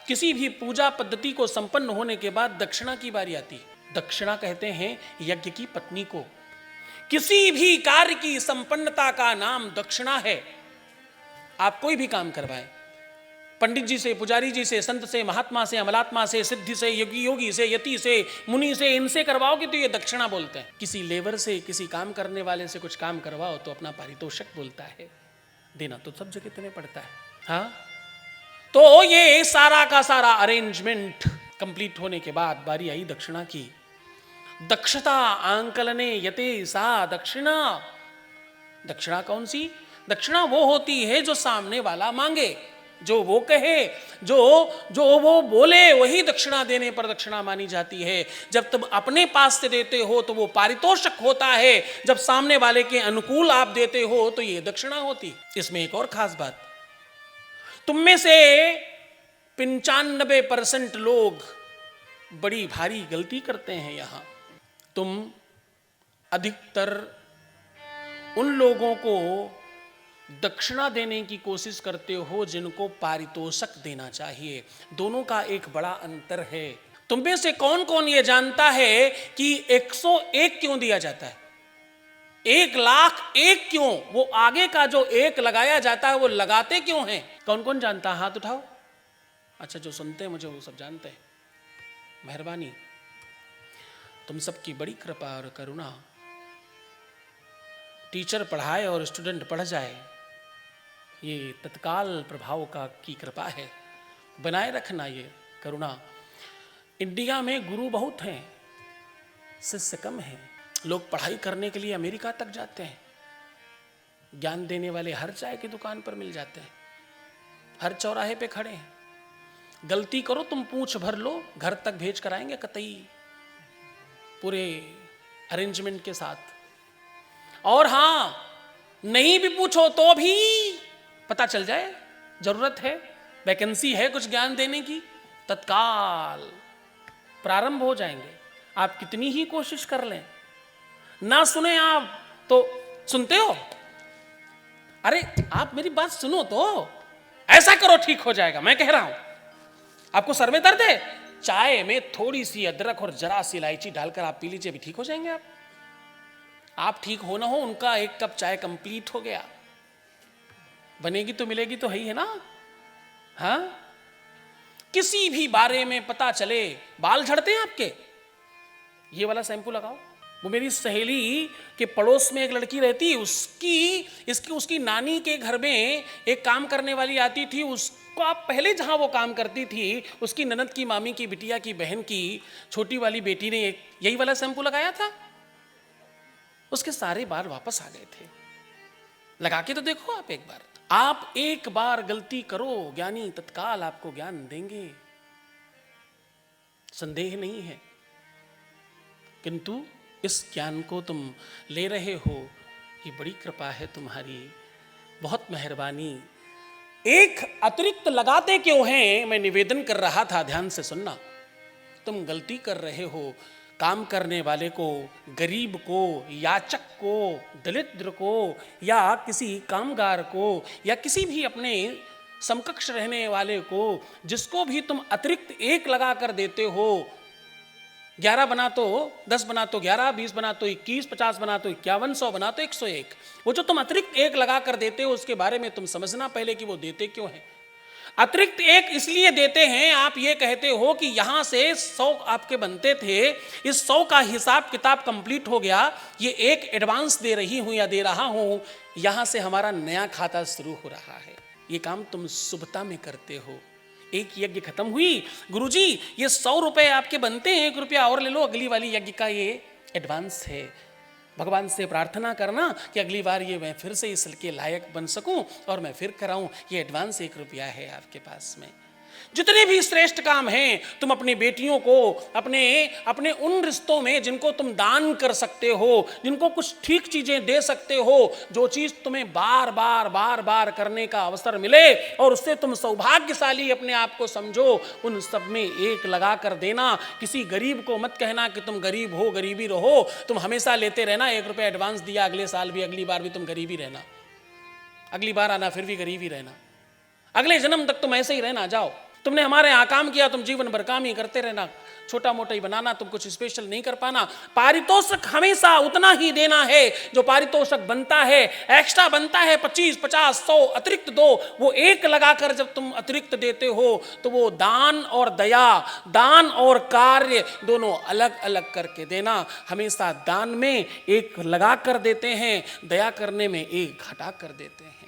किसी भी पूजा पद्धति को संपन्न होने के बाद दक्षिणा की बारी आती है। दक्षिणा कहते हैं यज्ञ की पत्नी को। किसी भी कार्य की संपन्नता का नाम दक्षिणा है। आप कोई भी काम करवाएं, पंडित जी से, पुजारी जी से, संत से, महात्मा से, अमलात्मा से, सिद्धि से, योगी से, यति से, मुनि से, इनसे करवाओगे तो ये दक्षिणा बोलते हैं। किसी लेबर से, किसी काम करने वाले से कुछ काम करवाओ तो अपना पारितोषिक बोलता है। देना तो सब जगह तुम्हें पड़ता है। हाँ, तो ये सारा का सारा अरेंजमेंट कंप्लीट होने के बाद बारी आई दक्षिणा की। दक्षता आंकलने यते सा दक्षिणा। दक्षिणा कौन सी? दक्षिणा वो होती है जो सामने वाला मांगे, जो वो कहे, जो वो बोले, वही दक्षिणा देने पर दक्षिणा मानी जाती है। जब तुम अपने पास से देते हो तो वो पारितोषिक होता है, जब सामने वाले के अनुकूल आप देते हो तो ये दक्षिणा होती। इसमें एक और खास बात, तुम में से 95% लोग बड़ी भारी गलती करते हैं। यहां तुम अधिकतर उन लोगों को दक्षिणा देने की कोशिश करते हो जिनको पारितोषिक देना चाहिए। दोनों का एक बड़ा अंतर है। तुम में से कौन कौन ये जानता है कि 101 क्यों दिया जाता है? 1,00,001 क्यों? वो आगे का जो एक लगाया जाता है वो लगाते क्यों हैं? कौन कौन जानता है? हाथ उठाओ। अच्छा, जो सुनते हैं मुझे वो सब जानते हैं। मेहरबानी, तुम सबकी बड़ी कृपा और करुणा। टीचर पढ़ाए और स्टूडेंट पढ़ जाए, ये तत्काल प्रभाव की कृपा है। बनाए रखना ये करुणा। इंडिया में गुरु बहुत हैं, शिष्य कम हैं। लोग पढ़ाई करने के लिए अमेरिका तक जाते हैं। ज्ञान देने वाले हर चाय की दुकान पर मिल जाते हैं, हर चौराहे पे खड़े हैं। गलती करो तुम पूछ भर लो, घर तक भेज कर आएंगे कतई, पूरे अरेंजमेंट के साथ। और हां, नहीं भी पूछो तो भी पता चल जाए, जरूरत है, वैकेंसी है कुछ ज्ञान देने की, तत्काल प्रारंभ हो जाएंगे। आप कितनी ही कोशिश कर लें, ना सुने आप तो सुनते हो। अरे आप मेरी बात सुनो तो, ऐसा करो ठीक हो जाएगा। मैं कह रहा हूं, आपको सर में दर्द है, चाय में थोड़ी सी अदरक और जरा सी इलायची डालकर आप पी लीजिए, भी ठीक हो जाएंगे आप ठीक हो ना हो, उनका एक कप चाय कंप्लीट हो गया। बनेगी तो मिलेगी तो है ही है ना। हाँ, किसी भी बारे में पता चले, बाल झड़ते हैं आपके, ये वाला शैम्पू लगाओ। वो मेरी सहेली के पड़ोस में एक लड़की रहती, उसकी नानी के घर में एक काम करने वाली आती थी। उसको आप पहले जहां वो काम करती थी, उसकी ननद की मामी की बिटिया की बहन की छोटी वाली बेटी ने एक यही वाला शैम्पू लगाया था। उसके सारे बाल वापस आ गए थे। लगा के तो देखो आप एक बार। आप एक बार गलती करो, ज्ञानी तत्काल आपको ज्ञान देंगे, संदेह नहीं है। किंतु इस ज्ञान को तुम ले रहे हो, ये बड़ी कृपा है तुम्हारी, बहुत मेहरबानी। एक अतिरिक्त लगाते क्यों हैं, मैं निवेदन कर रहा था, ध्यान से सुनना। तुम गलती कर रहे हो, काम करने वाले को, गरीब को, याचक को, दलिद्र को, या किसी कामगार को, या किसी भी अपने समकक्ष रहने वाले को, जिसको भी तुम अतिरिक्त एक लगा कर देते हो, 11 बना तो 10 बना तो 11, 20 बना तो 21, 50 बना तो 51, 100 बना तो 101, वो जो तुम अतिरिक्त एक लगा कर देते हो, उसके बारे में तुम समझना पहले कि वो देते क्यों हैं। अतिरिक्त एक इसलिए देते हैं, आप ये कहते हो कि यहां से 100 आपके बनते थे, इस 100 का हिसाब किताब कंप्लीट हो गया, ये एक एडवांस दे रही हूं या दे रहा हूं, यहां से हमारा नया खाता शुरू हो रहा है। ये काम तुम शुभता में करते हो। एक यज्ञ खत्म हुई, गुरुजी ये 100 रुपए आपके बनते हैं, 1 रुपया और ले लो, अगली वाली यज्ञ का ये एडवांस है। भगवान से प्रार्थना करना कि अगली बार ये मैं फिर से इसके लायक बन सकूं और मैं फिर कराऊं, ये एडवांस 1 रुपया है आपके पास में। जितने भी श्रेष्ठ काम हैं, तुम अपनी बेटियों को, अपने उन रिश्तों में जिनको तुम दान कर सकते हो, जिनको कुछ ठीक चीजें दे सकते हो, जो चीज तुम्हें बार बार करने का अवसर मिले और उससे तुम सौभाग्यशाली अपने आप को समझो, उन सब में एक लगा कर देना। किसी गरीब को मत कहना कि तुम गरीब हो, गरीबी रहो, तुम हमेशा लेते रहना। 1 रुपया एडवांस दिया, अगले साल भी, अगली बार भी तुम गरीबी रहना, अगली बार आना फिर भी गरीबी रहना, अगले जन्म तक तुम ऐसे ही रहना। जाओ, तुमने हमारे यहाँ काम किया, तुम जीवन भर काम ही करते रहना, छोटा मोटा ही बनाना, तुम कुछ स्पेशल नहीं कर पाना। पारितोषिक हमेशा उतना ही देना है जो पारितोषिक बनता है। एक्स्ट्रा बनता है 25, 50, 100 अतिरिक्त दो, वो एक लगाकर जब तुम अतिरिक्त देते हो तो वो दान और दया, दान और कार्य दोनों अलग अलग करके देना। हमेशा दान में एक लगा कर देते हैं, दया करने में एक घटा कर देते हैं।